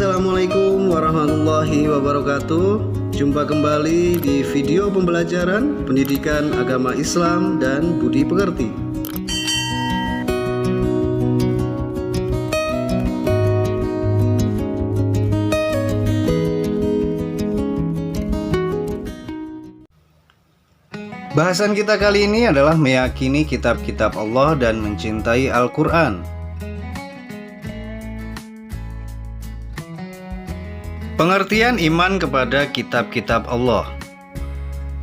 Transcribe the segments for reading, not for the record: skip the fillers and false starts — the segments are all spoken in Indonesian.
Assalamualaikum warahmatullahi wabarakatuh. Jumpa kembali di video pembelajaran pendidikan agama Islam dan budi pekerti. Bahasan kita kali ini adalah meyakini kitab-kitab Allah dan mencintai Al-Quran. Pengertian iman kepada kitab-kitab Allah.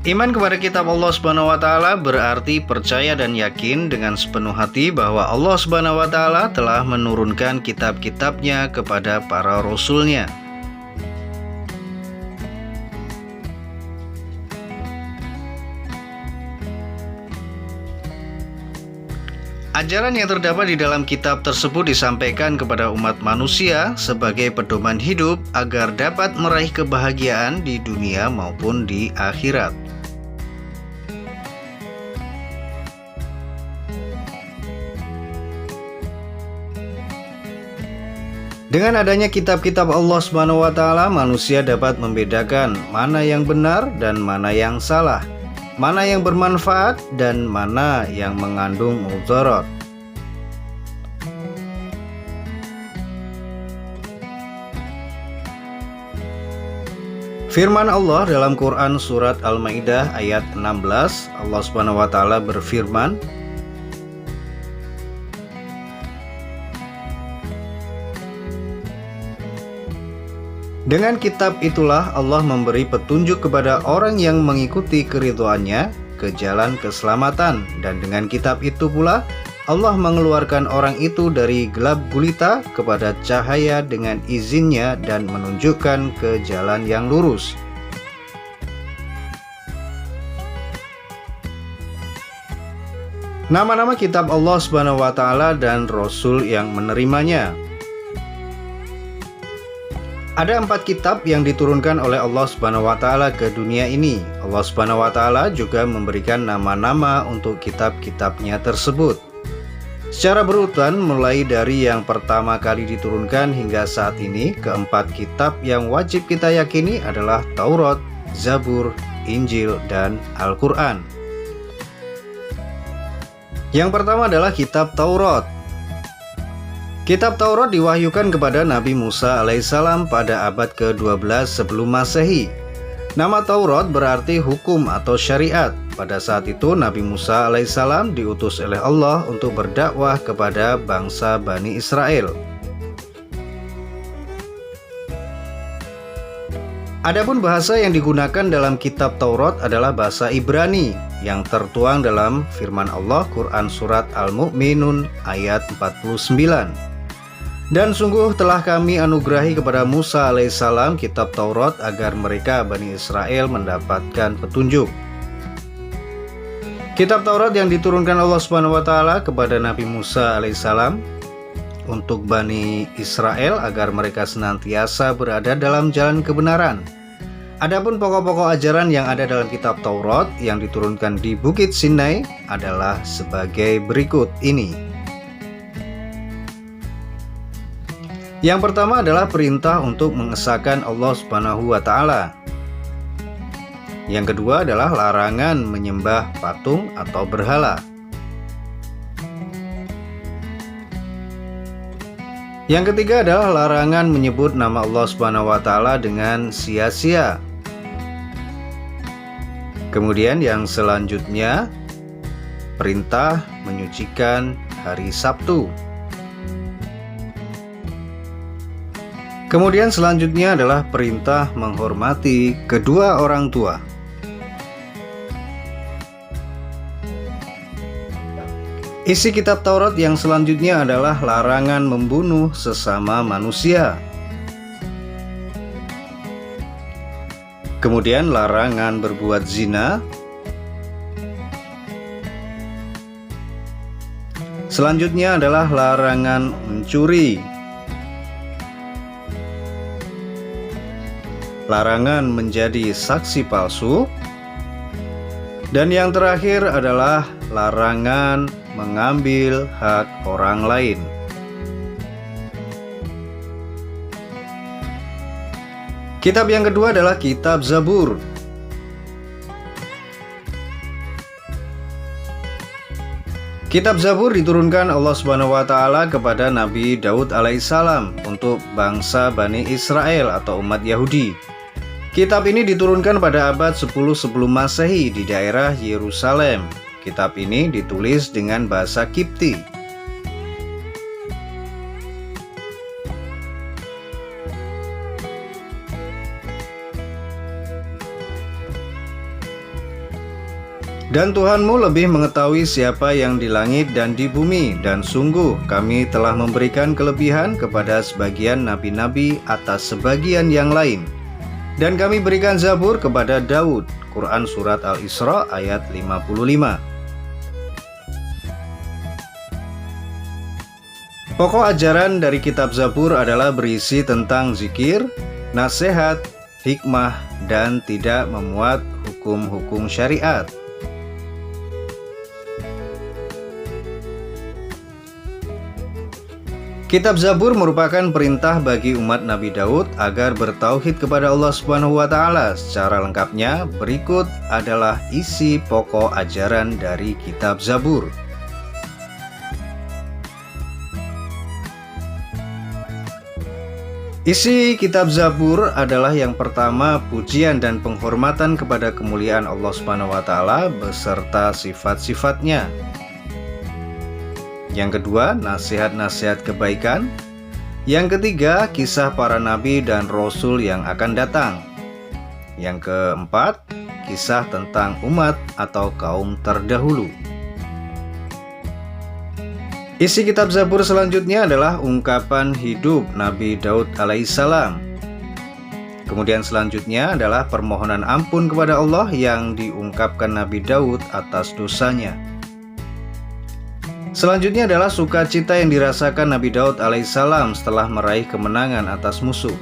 Iman kepada kitab Allah Subhanahu wa taala berarti percaya dan yakin dengan sepenuh hati bahwa Allah Subhanahu wa taala telah menurunkan kitab-kitabnya kepada para rasulnya. Ajaran yang terdapat di dalam kitab tersebut disampaikan kepada umat manusia sebagai pedoman hidup agar dapat meraih kebahagiaan di dunia maupun di akhirat. Dengan adanya kitab-kitab Allah Subhanahu wa taala, manusia dapat membedakan mana yang benar dan mana yang salah, mana yang bermanfaat dan mana yang mengandung mudarat. Firman Allah dalam Quran surat Al-Maidah ayat 16, Allah Subhanahu wa taala berfirman, dengan kitab itulah Allah memberi petunjuk kepada orang yang mengikuti keridhoannya ke jalan keselamatan, dan dengan kitab itu pula Allah mengeluarkan orang itu dari gelap gulita kepada cahaya dengan izinnya dan menunjukkan ke jalan yang lurus. Nama-nama kitab Allah Subhanahu wa taala dan Rasul yang menerimanya. Ada 4 kitab yang diturunkan oleh Allah Subhanahu wa taala ke dunia ini. Allah Subhanahu wa taala juga memberikan nama-nama untuk kitab-kitabnya tersebut secara berurutan, mulai dari yang pertama kali diturunkan hingga saat ini. Keempat kitab yang wajib kita yakini adalah Taurat, Zabur, Injil, dan Al-Quran. Yang pertama adalah kitab Taurat. Kitab Taurat diwahyukan kepada Nabi Musa alaihissalam pada abad ke-12 sebelum Masehi. Nama Taurat berarti hukum atau syariat. Pada saat itu Nabi Musa alaihissalam diutus oleh Allah untuk berdakwah kepada bangsa Bani Israel. Adapun bahasa yang digunakan dalam kitab Taurat adalah bahasa Ibrani yang tertuang dalam firman Allah Quran surat Al-Mu'minun ayat 49. Dan sungguh telah kami anugerahi kepada Musa alaihissalam kitab Taurat agar mereka Bani Israel mendapatkan petunjuk. Kitab Taurat yang diturunkan Allah Subhanahu wa taala kepada Nabi Musa alaihissalam untuk Bani Israel agar mereka senantiasa berada dalam jalan kebenaran. Adapun pokok-pokok ajaran yang ada dalam kitab Taurat yang diturunkan di Bukit Sinai adalah sebagai berikut ini. Yang pertama adalah perintah untuk mengesahkan Allah Subhanahu wa taala. Yang kedua adalah larangan menyembah patung atau berhala. Yang ketiga adalah larangan menyebut nama Allah Subhanahu wa taala dengan sia-sia. Kemudian yang selanjutnya, perintah menyucikan hari Sabtu. Kemudian selanjutnya adalah perintah menghormati kedua orang tua. Isi kitab Taurat yang selanjutnya adalah larangan membunuh sesama manusia. Kemudian larangan berbuat zina. Selanjutnya adalah larangan mencuri. Larangan menjadi saksi palsu. Dan yang terakhir adalah larangan mengambil hak orang lain. Kitab yang kedua adalah kitab Zabur. Kitab Zabur diturunkan Allah Subhanahu wa taala kepada Nabi Daud alaihissalam untuk bangsa Bani Israel atau umat Yahudi. Kitab ini diturunkan pada abad 10 sebelum Masehi di daerah Yerusalem. Kitab ini ditulis dengan bahasa Kipti. Dan Tuhanmu lebih mengetahui siapa yang di langit dan di bumi, dan sungguh kami telah memberikan kelebihan kepada sebagian nabi-nabi atas sebagian yang lain. Dan kami berikan Zabur kepada Daud. Quran Surat Al-Isra ayat 55. Pokok ajaran dari kitab Zabur adalah berisi tentang zikir, nasihat, hikmah, dan tidak memuat hukum-hukum syariat. Kitab Zabur merupakan perintah bagi umat Nabi Daud agar bertauhid kepada Allah Subhanahu wa taala. Secara lengkapnya, berikut adalah isi pokok ajaran dari kitab Zabur. Isi kitab Zabur adalah yang pertama, pujian dan penghormatan kepada kemuliaan Allah Subhanahu wa taala beserta sifat-sifatnya. Yang kedua, nasihat-nasihat kebaikan. Yang ketiga, kisah para nabi dan rasul yang akan datang. Yang keempat, kisah tentang umat atau kaum terdahulu. Isi kitab Zabur selanjutnya adalah ungkapan hidup Nabi Daud alaihissalam. Kemudian selanjutnya adalah permohonan ampun kepada Allah yang diungkapkan Nabi Daud atas dosanya. Selanjutnya adalah sukacita yang dirasakan Nabi Daud alaihissalam setelah meraih kemenangan atas musuh.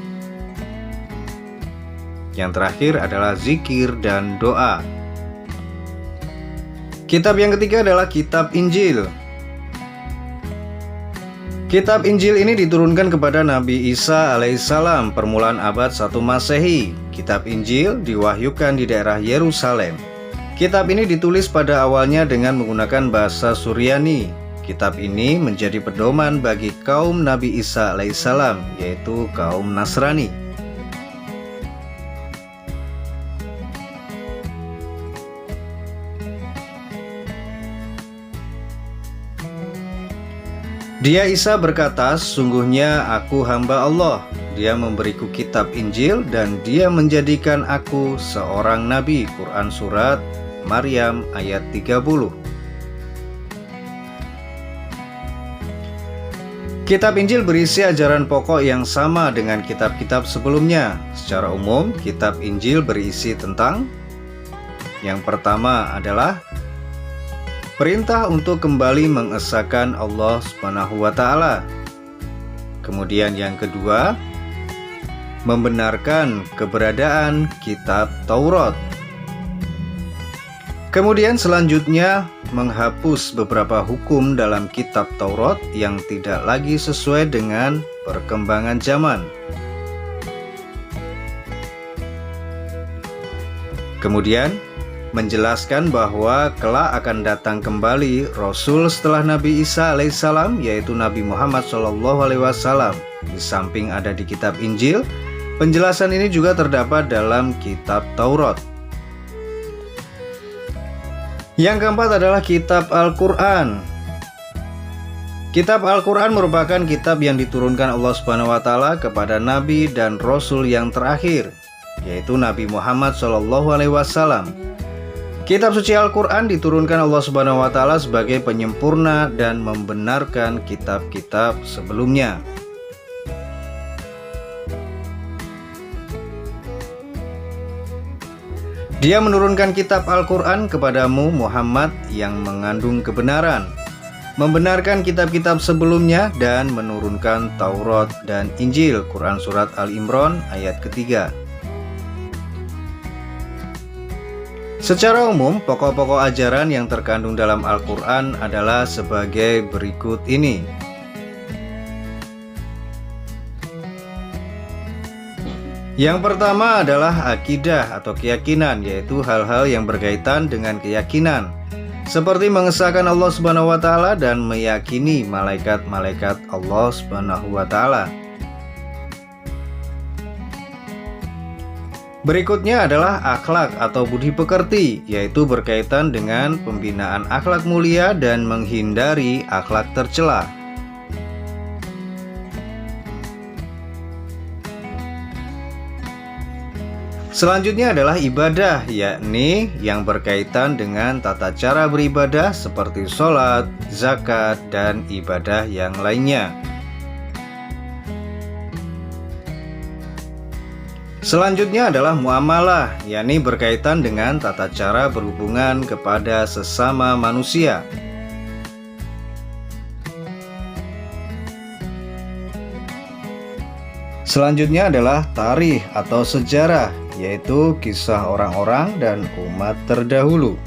Yang terakhir adalah zikir dan doa. Kitab yang ketiga adalah kitab Injil. Kitab Injil ini diturunkan kepada Nabi Isa alaihissalam permulaan abad 1 Masehi. Kitab Injil diwahyukan di daerah Yerusalem. Kitab ini ditulis pada awalnya dengan menggunakan bahasa Suryani. Kitab ini menjadi pedoman bagi kaum Nabi Isa alaihissalam, yaitu kaum Nasrani. Dia Isa berkata, "Sungguhnya aku hamba Allah. Dia memberiku kitab Injil dan dia menjadikan aku seorang nabi." Quran Surat Maryam ayat 30. Kitab Injil berisi ajaran pokok yang sama dengan kitab-kitab sebelumnya. Secara umum, kitab Injil berisi tentang: yang pertama adalah perintah untuk kembali mengesahkan Allah Subhanahu wa taala. Kemudian yang kedua, membenarkan keberadaan kitab Taurat. Kemudian selanjutnya, menghapus beberapa hukum dalam kitab Taurat yang tidak lagi sesuai dengan perkembangan zaman. Kemudian, menjelaskan bahwa kelak akan datang kembali Rasul setelah Nabi Isa alaihissalam, yaitu Nabi Muhammad SAW. Di samping ada di kitab Injil, penjelasan ini juga terdapat dalam kitab Taurat. Yang keempat adalah kitab Al-Quran. Kitab Al-Quran merupakan kitab yang diturunkan Allah Subhanahu wa taala kepada Nabi dan Rasul yang terakhir, yaitu Nabi Muhammad SAW. Kitab suci Al-Quran diturunkan Allah Subhanahu wa taala sebagai penyempurna dan membenarkan kitab-kitab sebelumnya. Dia menurunkan kitab Al-Quran kepadamu Muhammad yang mengandung kebenaran, membenarkan kitab-kitab sebelumnya dan menurunkan Taurat dan Injil. Quran Surat Al-Imran ayat ketiga. Secara umum, pokok-pokok ajaran yang terkandung dalam Al-Quran adalah sebagai berikut ini. Yang pertama adalah akidah atau keyakinan, yaitu hal-hal yang berkaitan dengan keyakinan, seperti mengesahkan Allah Subhanahu wa taala dan meyakini malaikat-malaikat Allah Subhanahu wa taala. Berikutnya adalah akhlak atau budi pekerti, yaitu berkaitan dengan pembinaan akhlak mulia dan menghindari akhlak tercela. Selanjutnya adalah ibadah, yakni yang berkaitan dengan tata cara beribadah seperti sholat, zakat, dan ibadah yang lainnya. Selanjutnya adalah muamalah, yakni berkaitan dengan tata cara berhubungan kepada sesama manusia. Selanjutnya adalah tarikh atau sejarah, yaitu kisah orang-orang dan umat terdahulu.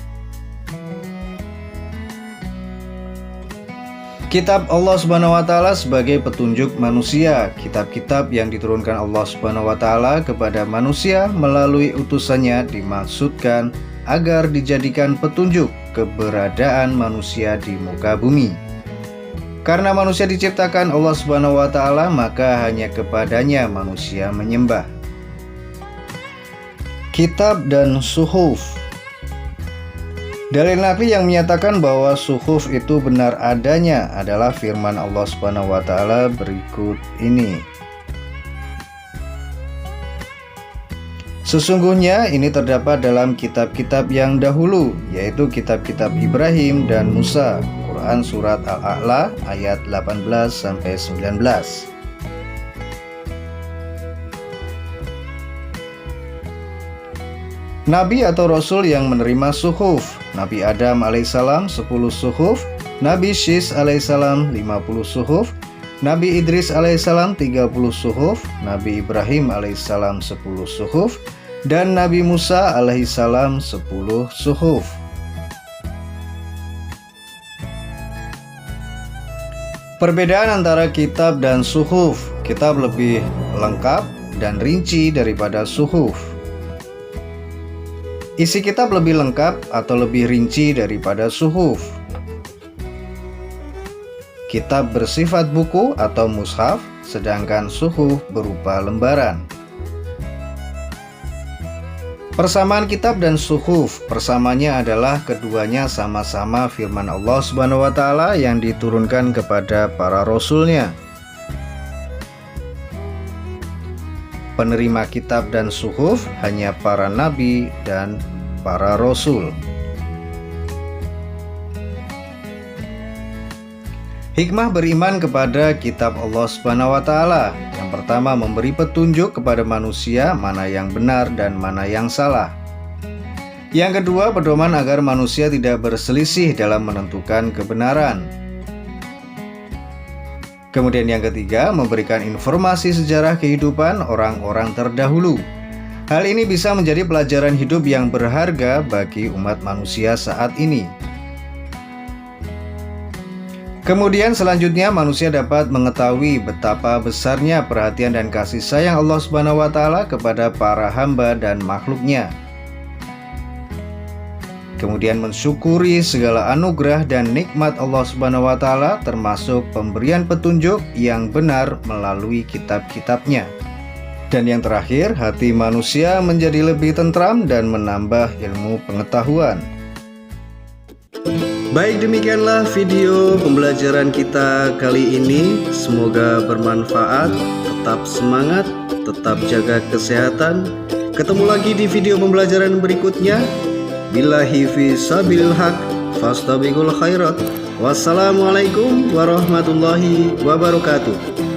Kitab Allah Subhanahu wa taala sebagai petunjuk manusia, kitab-kitab yang diturunkan Allah Subhanahu wa taala kepada manusia melalui utusannya dimaksudkan agar dijadikan petunjuk keberadaan manusia di muka bumi. Karena manusia diciptakan Allah Subhanahu wa taala, maka hanya kepadanya manusia menyembah. Kitab dan suhuf. Dalil nakli yang menyatakan bahwa suhuf itu benar adanya adalah firman Allah Subhanahu wa taala berikut ini. Sesungguhnya ini terdapat dalam kitab-kitab yang dahulu, yaitu kitab-kitab Ibrahim dan Musa. Quran Surat Al-A'la ayat 18-19. Nabi atau Rasul yang menerima suhuf. Nabi Adam alaihissalam 10 suhuf, Nabi Syis alaihissalam 50 suhuf, Nabi Idris alaihissalam 30 suhuf, Nabi Ibrahim alaihissalam 10 suhuf, dan Nabi Musa alaihissalam 10 suhuf. Perbedaan antara kitab dan suhuf. Kitab lebih lengkap dan rinci daripada suhuf. Isi kitab lebih lengkap atau lebih rinci daripada suhuf. Kitab bersifat buku atau mushaf, sedangkan suhuf berupa lembaran. Persamaan kitab dan suhuf, persamaannya adalah keduanya sama-sama firman Allah Subhanahu wa taala yang diturunkan kepada para rasulnya. Penerima kitab dan suhuf hanya para nabi dan para rasul. Hikmah beriman kepada kitab Allah Subhanahu wa taala. Yang pertama, memberi petunjuk kepada manusia mana yang benar dan mana yang salah. Yang kedua, pedoman agar manusia tidak berselisih dalam menentukan kebenaran. Kemudian yang ketiga, memberikan informasi sejarah kehidupan orang-orang terdahulu. Hal ini bisa menjadi pelajaran hidup yang berharga bagi umat manusia saat ini. Kemudian selanjutnya manusia dapat mengetahui betapa besarnya perhatian dan kasih sayang Allah Subhanahu wa taala kepada para hamba dan makhluknya. Kemudian mensyukuri segala anugerah dan nikmat Allah Subhanahu wa taala, termasuk pemberian petunjuk yang benar melalui kitab-kitabnya. Dan yang terakhir, hati manusia menjadi lebih tentram dan menambah ilmu pengetahuan. Baik, demikianlah video pembelajaran kita kali ini. Semoga bermanfaat. Tetap semangat, tetap jaga kesehatan. Ketemu lagi di video pembelajaran berikutnya. Billahi fi sabilil haq fastabiqul khairat. Wassalamualaikum warahmatullahi wabarakatuh.